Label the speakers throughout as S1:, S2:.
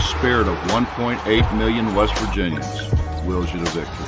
S1: the spirit of 1.8 million West Virginians wills you to victory.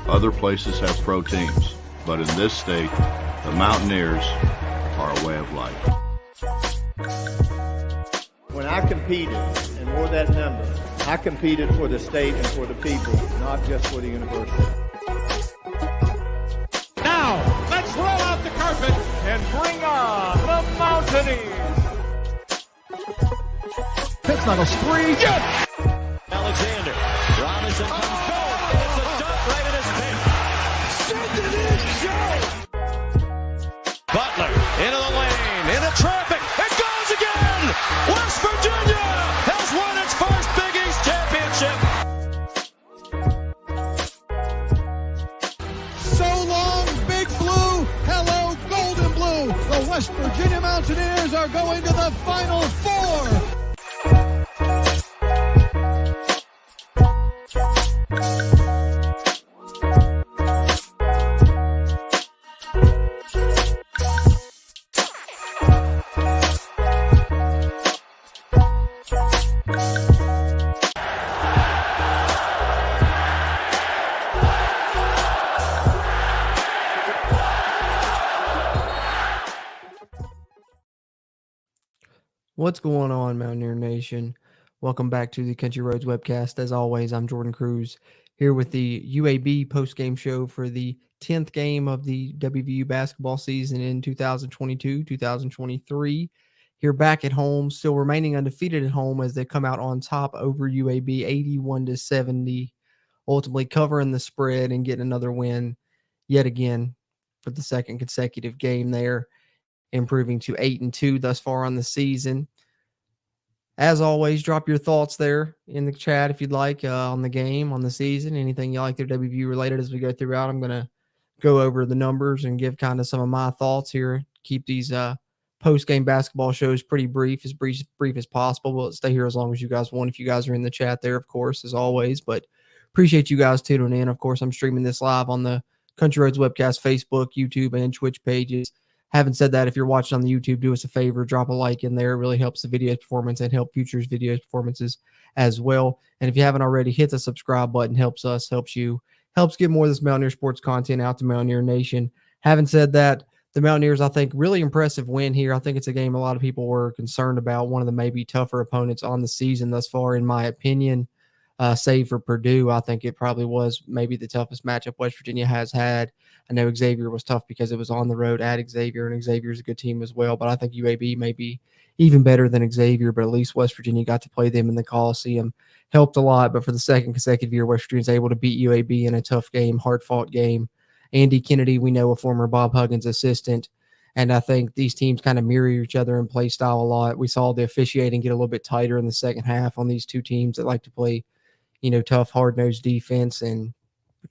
S1: Other places have pro teams, but in this state, the Mountaineers are a way of life.
S2: When I competed and wore that number, I competed for the state and for the people, not just for the university.
S3: Now, let's roll out the carpet and bring on the Mountaineers.
S4: Pittsnuggles three.
S3: Yes! Alexander. Robinson comes going. It's a dunk right in his face. Send it in, Joe. Butler into the lane, into traffic. It goes again. West Virginia has won its first Big East championship.
S4: So long, Big Blue. Hello, Golden Blue. The West Virginia Mountaineers are going to the Final Four.
S5: What's going on, Mountaineer Nation? Welcome back to the Country Roads webcast. As always, I'm Jordan Cruz here with the UAB postgame show for the 10th game of the WVU basketball season in 2022-2023. Here back at home, still remaining undefeated at home as they come out on top over UAB 81-70, ultimately covering the spread and getting another win yet again for the second consecutive game there, improving to 8-2 thus far on the season. As always, drop your thoughts there in the chat if you'd like on the game, on the season, anything you like there WVU related as we go throughout. I'm going to go over the numbers and give kind of some of my thoughts here. Keep these post-game basketball shows pretty brief as possible. We'll stay here as long as you guys want if you guys are in the chat there, of course, as always. But appreciate you guys tuning in. Of course, I'm streaming this live on the Country Roads Webcast Facebook, YouTube, and Twitch pages. Having said that, if you're watching on the YouTube, do us a favor, drop a like in there. It really helps the video performance and help futures video performances as well. And if you haven't already, hit the subscribe button. Helps us, helps you, helps get more of this Mountaineer sports content out to Mountaineer Nation. Having said that, the Mountaineers, I think, really impressive win here. I think it's a game a lot of people were concerned about. One of the maybe tougher opponents on the season thus far, in my opinion. Save for Purdue, I think it probably was maybe the toughest matchup West Virginia has had. I know Xavier was tough because it was on the road at Xavier, and Xavier's a good team as well. But I think UAB may be even better than Xavier, but at least West Virginia got to play them in the Coliseum. Helped a lot, but for the second consecutive year, West Virginia's able to beat UAB in a tough game, hard-fought game. Andy Kennedy, we know, a former Bob Huggins assistant, and I think these teams kind of mirror each other in play style a lot. We saw the officiating get a little bit tighter in the second half on these two teams that like to play tough, hard-nosed defense, and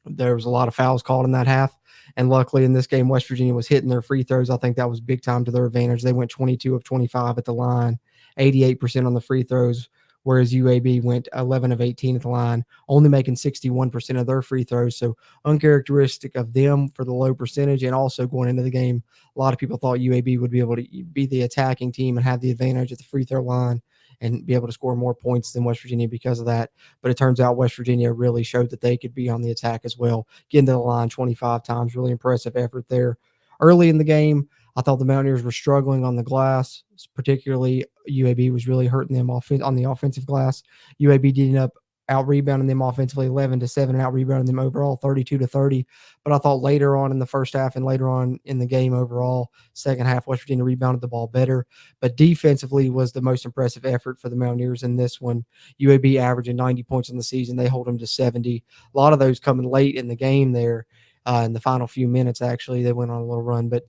S5: there was a lot of fouls called in that half. And luckily in this game, West Virginia was hitting their free throws. I think that was big time to their advantage. They went 22 of 25 at the line, 88% on the free throws, whereas UAB went 11 of 18 at the line, only making 61% of their free throws. So uncharacteristic of them for the low percentage. And also going into the game, a lot of people thought UAB would be able to be the attacking team and have the advantage at the free throw line and be able to score more points than West Virginia because of that. But it turns out West Virginia really showed that they could be on the attack as well. Getting to the line 25 times, really impressive effort there. Early in the game, I thought the Mountaineers were struggling on the glass, particularly UAB was really hurting them on the offensive glass. UAB did end up out-rebounding them offensively 11-7 and out-rebounding them overall 32-30. But I thought later on in the first half and later on in the game overall, second half, West Virginia rebounded the ball better. But defensively was the most impressive effort for the Mountaineers in this one. UAB averaging 90 points in the season. They hold them to 70. A lot of those coming late in the game there in the final few minutes, actually. They went on a little run. But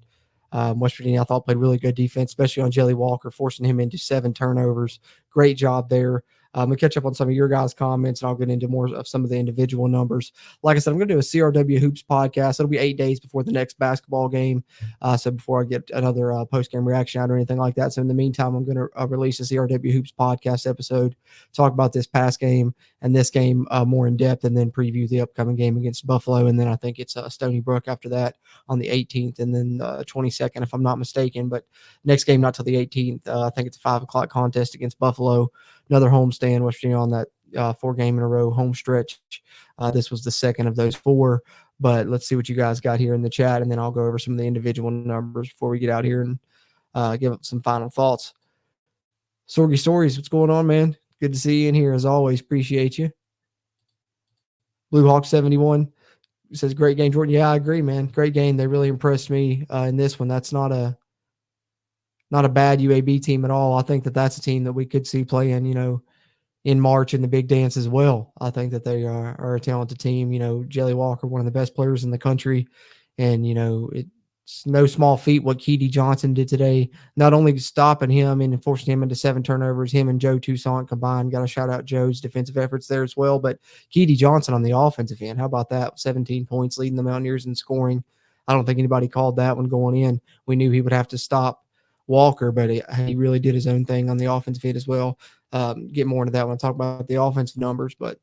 S5: West Virginia, I thought, played really good defense, especially on Jelly Walker, forcing him into 7 turnovers. Great job there. We'll catch up on some of your guys' comments, and I'll get into more of some of the individual numbers. Like I said, I'm going to do a CRW Hoops podcast. It'll be 8 days before the next basketball game. So before I get another post-game reaction out or anything like that. So in the meantime, I'm going to release a CRW Hoops podcast episode, talk about this past game and this game more in depth, and then preview the upcoming game against Buffalo. And then I think it's Stony Brook after that on the 18th, and then 22nd, if I'm not mistaken. But next game, not till the 18th. I think it's a 5 o'clock contest against Buffalo. Another homestand, West Virginia on that 4-game in a row home stretch. This was the second of those 4. But let's see what you guys got here in the chat, and then I'll go over some of the individual numbers before we get out here and give some final thoughts. Sorgy Stories, what's going on, man? Good to see you in here as always. Appreciate you. Blue Hawk 71 says, great game, Jordan. Yeah, I agree, man. Great game. They really impressed me in this one. That's not a bad UAB team at all. I think that's a team that we could see playing, in March in the big dance as well. I think that they are a talented team. Jelly Walker, one of the best players in the country. And, it's no small feat what Keedy Johnson did today, not only stopping him and forcing him into 7 turnovers, him and Joe Toussaint combined. Got to shout out Joe's defensive efforts there as well. But Keedy Johnson on the offensive end, how about that? 17 points, leading the Mountaineers in scoring. I don't think anybody called that one going in. We knew he would have to stop Walker, but he really did his own thing on the offensive end as well. Get more into that when I talk about the offensive numbers. But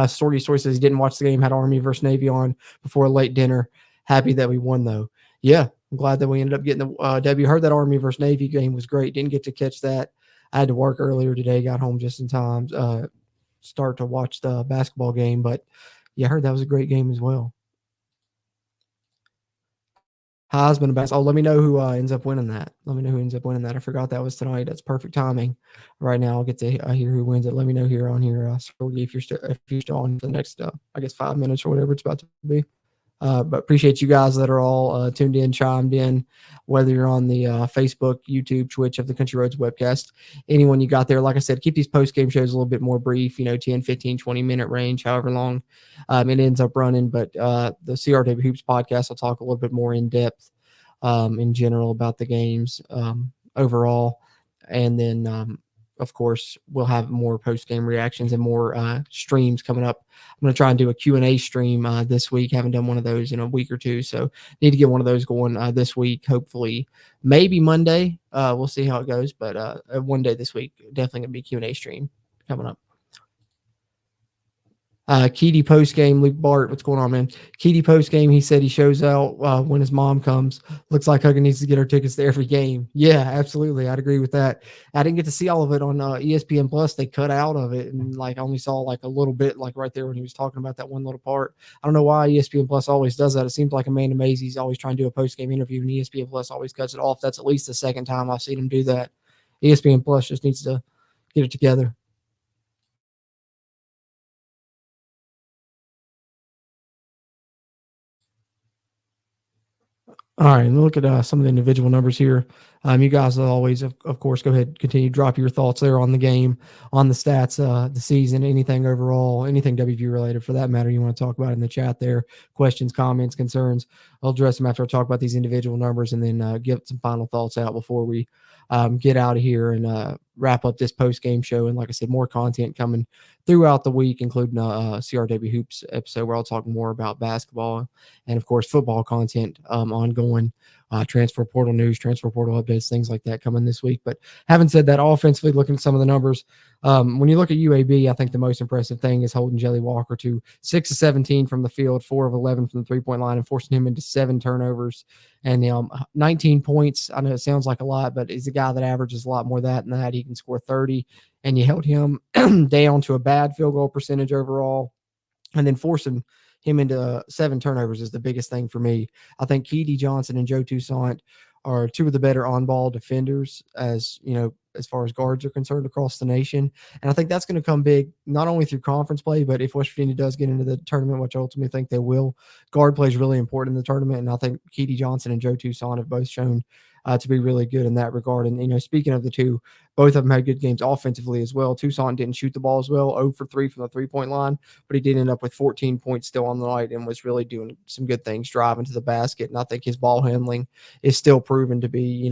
S5: Story says he didn't watch the game, had Army versus Navy on before a late dinner. Happy that we won, though. Yeah, I'm glad that we ended up getting the W. Heard that Army versus Navy game was great. Didn't get to catch that. I had to work earlier today, got home just in time, start to watch the basketball game. But, yeah, I heard that was a great game as well. Heisman basketball. Oh, let me know who ends up winning that. I forgot that was tonight. That's perfect timing. Right now, I'll get to hear who wins it. Let me know here on here, Sorgy, if you're still on for the next, 5 minutes or whatever it's about to be. But appreciate you guys that are all tuned in, chimed in, whether you're on the Facebook, YouTube, Twitch of the Country Roads webcast. Anyone you got there, like I said, keep these post-game shows a little bit more brief, 10, 15, 20-minute range, however long it ends up running. But the CRW Hoops podcast will talk a little bit more in depth in general about the games overall. And then, of course, we'll have more post-game reactions and more streams coming up. I'm going to try and do a Q&A stream this week. Haven't done one of those in a week or two, so need to get one of those going this week, hopefully. Maybe Monday. We'll see how it goes, but one day this week, definitely going to be a Q&A stream coming up. Keedy post-game, Luke Bart, what's going on, man? Keedy post-game, he said he shows out when his mom comes. Looks like Huggan needs to get her tickets to every game. Yeah, absolutely. I'd agree with that. I didn't get to see all of it on ESPN Plus. They cut out of it, and I only saw a little bit, right there when he was talking about that one little part. I don't know why ESPN Plus always does that. It seems like Amanda Mazey's always trying to do a post-game interview, and ESPN Plus always cuts it off. That's at least the second time I've seen him do that. ESPN Plus just needs to get it together. All right, look at some of the individual numbers here. You guys will always, of course, go ahead, continue to drop your thoughts there on the game, on the stats, the season, anything overall, anything WVU related for that matter you want to talk about in the chat there. Questions, comments, concerns. I'll address them after I talk about these individual numbers and then give some final thoughts out before we get out of here and wrap up this post-game show. And like I said, more content coming throughout the week, including a CRW Hoops episode where I'll talk more about basketball and, of course, football content ongoing, transfer portal news, transfer portal updates, things like that coming this week. But having said that, offensively, looking at some of the numbers, when you look at UAB, I think the most impressive thing is holding Jelly Walker to 6 of 17 from the field, 4 of 11 from the three-point line, and forcing him into 7 turnovers and 19 points. I know it sounds like a lot, but he's a guy that averages a lot more than that. He can score 30, and you held him down to a bad field goal percentage overall, and then forcing him into 7 turnovers is the biggest thing for me. I think Keedy Johnson and Joe Toussaint are 2 of the better on-ball defenders as far as guards are concerned across the nation. And I think that's going to come big, not only through conference play, but if West Virginia does get into the tournament, which I ultimately think they will, guard play is really important in the tournament. And I think Keedy Johnson and Joe Toussaint have both shown to be really good in that regard. And, speaking of the two, both of them had good games offensively as well. Toussaint didn't shoot the ball as well, 0 for 3 from the three-point line, but he did end up with 14 points still on the night and was really doing some good things driving to the basket. And I think his ball handling is still proven to be,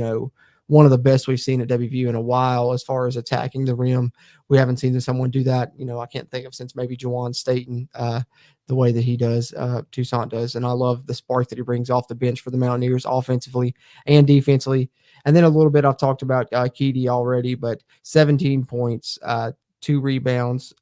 S5: one of the best we've seen at WVU in a while as far as attacking the rim. We haven't seen someone do that. I can't think of since maybe Jawan Staten, the way that he does, Toussaint does. And I love the spark that he brings off the bench for the Mountaineers offensively and defensively. And then a little bit I've talked about Keedy already, but 17 points, 2 rebounds,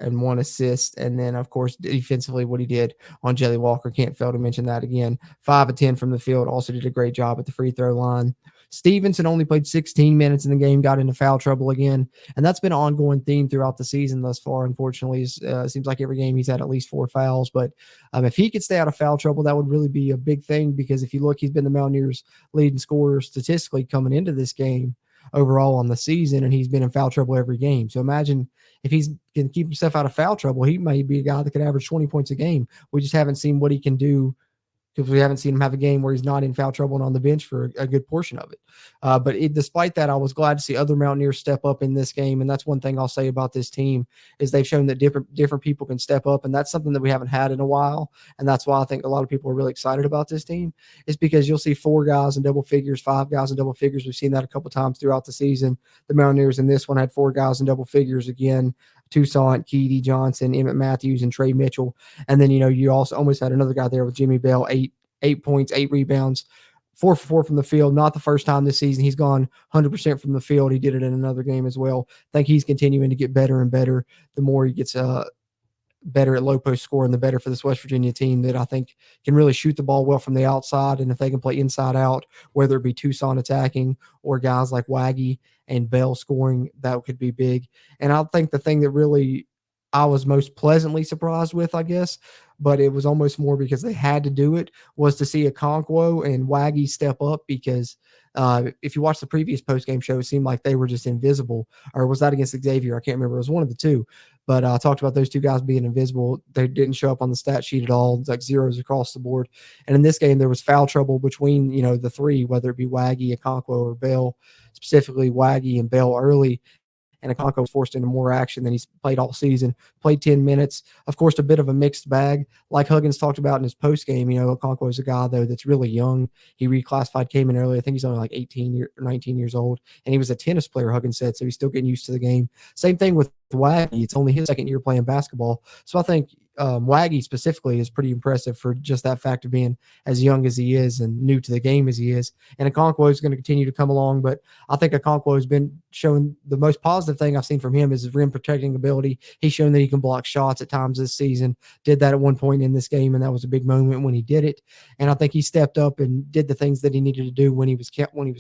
S5: and 1 assist. And then, of course, defensively, what he did on Jelly Walker, can't fail to mention that again. 5 of 10 from the field, also did a great job at the free throw line. Stevenson only played 16 minutes in the game, got into foul trouble again. And that's been an ongoing theme throughout the season thus far, unfortunately. It seems like every game he's had at least 4 fouls. But if he could stay out of foul trouble, that would really be a big thing, because if you look, he's been the Mountaineers' leading scorer statistically coming into this game overall on the season, and he's been in foul trouble every game. So imagine if he's going to keep himself out of foul trouble, he may be a guy that could average 20 points a game. We just haven't seen what he can do, because we haven't seen him have a game where he's not in foul trouble and on the bench for a good portion of it. But despite that, I was glad to see other Mountaineers step up in this game. And that's one thing I'll say about this team, is they've shown that different people can step up. And that's something that we haven't had in a while. And that's why I think a lot of people are really excited about this team, is because you'll see 4 guys in double figures, 5 guys in double figures. We've seen that a couple times throughout the season. The Mountaineers in this one had 4 guys in double figures again: Toussaint, Keedy Johnson, Emmett Matthews, and Trey Mitchell. And then, you also almost had another guy there with Jimmy Bell, 8 points, 8 rebounds, 4 for 4 from the field. Not the first time this season he's gone 100% from the field. He did it in another game as well. I think he's continuing to get better and better. The more he gets better at low post scoring, the better for this West Virginia team, that I think can really shoot the ball well from the outside. And if they can play inside out, whether it be Toussaint attacking or guys like Waggy and Bell scoring, that could be big. And I think the thing that really I was most pleasantly surprised with, I guess, but it was almost more because they had to do it, was to see Okonkwo and Waggy step up, because if you watch the previous post-game show, it seemed like they were just invisible. Or was that against Xavier? I can't remember. It was one of the two. But I talked about those 2 guys being invisible. They didn't show up on the stat sheet at all. It's like zeros across the board. And in this game, there was foul trouble between, the 3, whether it be Waggy, Okonkwo, or Bell, specifically Waggy and Bell early. And Okonkwo was forced into more action than he's played all season. Played 10 minutes. Of course, a bit of a mixed bag. Like Huggins talked about in his postgame, Okonkwo is a guy, though, that's really young. He reclassified, came in early. I think he's only like 18 or 19 years old. And he was a tennis player, Huggins said, so he's still getting used to the game. Same thing with Waggy. It's only his second year playing basketball. So I think Waggy specifically is pretty impressive for just that fact of being as young as he is and new to the game as he is. And Okonkwo is going to continue to come along, but I think Okonkwo has been showing the most positive thing I've seen from him is his rim protecting ability. He's shown that he can block shots at times this season. Did that at one point in this game, and that was a big moment when he did it. And I think he stepped up and did the things that he needed to do when he was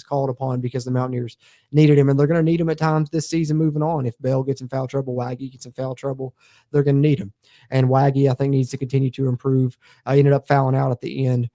S5: called upon, because the Mountaineers needed him, and they're going to need him at times this season moving on. If Bell gets in foul trouble, Waggy gets in foul trouble, they're going to need him. And Waggy, I think, needs to continue to improve. I ended up fouling out at the end.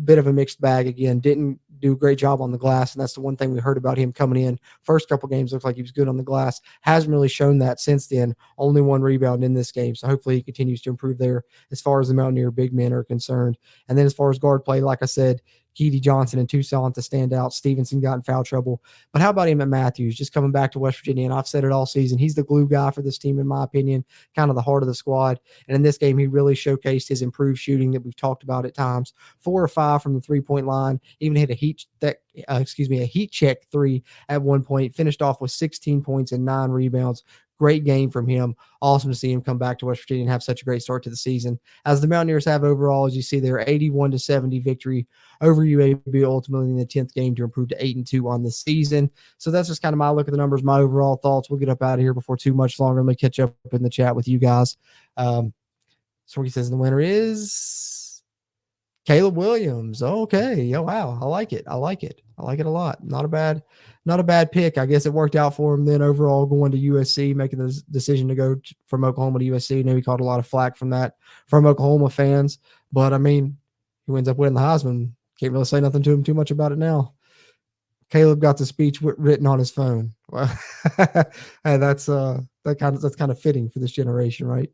S5: Bit of a mixed bag again. Didn't do a great job on the glass, and that's the one thing we heard about him coming in. First couple games looked like he was good on the glass. Hasn't really shown that since then. Only 1 rebound in this game, so hopefully he continues to improve there as far as the Mountaineer big men are concerned. And then as far as guard play, like I said, Keedy Johnson and Toussaint to stand out. Stevenson got in foul trouble. But how about Emmett Matthews, just coming back to West Virginia? And I've said it all season. He's the glue guy for this team, in my opinion, kind of the heart of the squad. And in this game, he really showcased his improved shooting that we've talked about at times. 4 or 5 from the 3-point line. Even hit a heat check 3 at one point. Finished off with 16 points and 9 rebounds. Great game from him. Awesome to see him come back to West Virginia and have such a great start to the season, as the Mountaineers have overall. As you see, their 81-70 victory over UAB, ultimately in the 10th game to improve to 8-2 on the season. So that's just kind of my look at the numbers, my overall thoughts. We'll get up out of here before too much longer. Let me catch up in the chat with you guys. Sorky says the winner is Caleb Williams. Okay. Oh, wow. I like it. I like it a lot. Not a bad pick. I guess it worked out for him then overall, going to USC, making the decision to go from Oklahoma to USC. I know he caught a lot of flack from Oklahoma fans, but I mean, he ends up winning the Heisman. Can't really say nothing to him too much about it now. Caleb got the speech written on his phone. Well, hey, that's kind of fitting for this generation, right?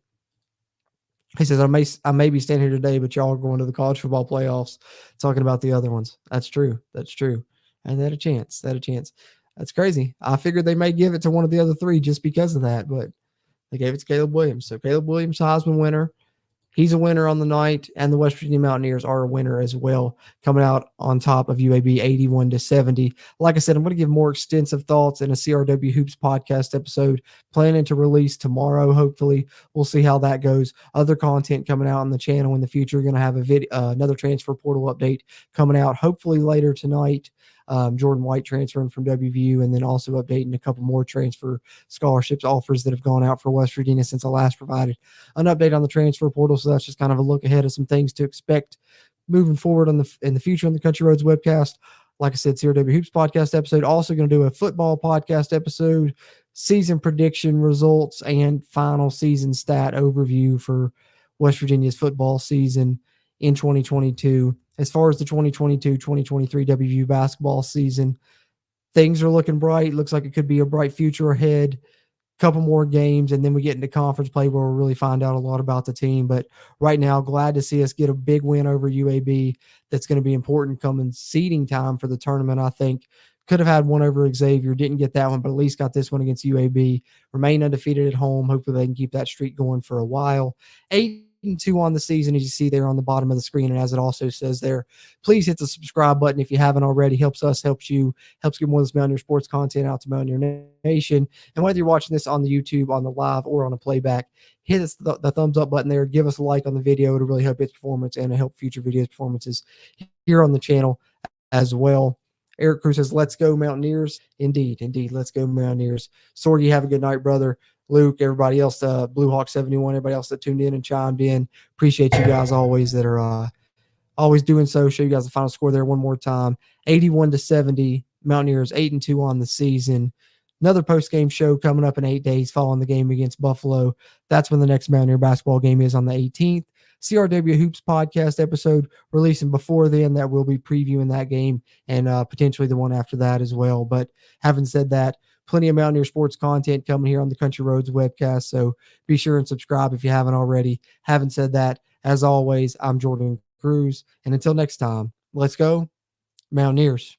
S5: He says, I may be standing here today, but y'all are going to the college football playoffs talking about the other ones. That's true. And they had a chance. That's crazy. I figured they may give it to one of the other 3 just because of that, but they gave it to Caleb Williams. So Caleb Williams, Heisman winner. He's a winner on the night, and the West Virginia Mountaineers are a winner as well, coming out on top of UAB 81-70. Like I said, I'm going to give more extensive thoughts in a CRW Hoops podcast episode, planning to release tomorrow. Hopefully, we'll see how that goes. Other content coming out on the channel in the future. We're going to have a video, another transfer portal update coming out, hopefully later tonight. Jordan White transferring from WVU, and then also updating a couple more transfer scholarships offers that have gone out for West Virginia since I last provided an update on the transfer portal. So that's just kind of a look ahead of some things to expect moving forward in the future on the Country Roads webcast. Like I said, CRW Hoops podcast episode. Also going to do a football podcast episode, season prediction results, and final season stat overview for West Virginia's football season in 2022. As far as the 2022-2023 WVU basketball season, things are looking bright. Looks like it could be a bright future ahead. Couple more games, and then we get into conference play where we'll really find out a lot about the team. But right now, glad to see us get a big win over UAB. That's going to be important coming seeding time for the tournament. I think could have had one over Xavier, didn't get that one, but at least got this one against UAB. Remain undefeated at home. Hopefully they can keep that streak going for a while. 8-2 on the season, as you see there on the bottom of the screen, and as it also says there, please hit the subscribe button if you haven't already. Helps us, helps you, helps get more of this Mountaineer sports content out to Mountaineer Nation. And whether you're watching this on the YouTube, on the live, or on a playback, hit the thumbs up button there. Give us a like on the video. It'll really help its performance and help future videos performances here on the channel as well. Eric Cruz says, let's go Mountaineers. Indeed. Let's go Mountaineers. Sorgy, have a good night, brother. Luke, everybody else, Blue Hawk 71, everybody else that tuned in and chimed in. Appreciate you guys always that are always doing so. Show you guys the final score there one more time. 81-70. Mountaineers 8-2 on the season. Another post-game show coming up in 8 days following the game against Buffalo. That's when the next Mountaineer basketball game is on the 18th. CRW Hoops podcast episode releasing before then. That we'll be previewing that game and potentially the one after that as well. But having said that, plenty of Mountaineer sports content coming here on the Country Roads webcast. So be sure and subscribe if you haven't already. Having said that, as always, I'm Jordan Cruz. And until next time, let's go Mountaineers.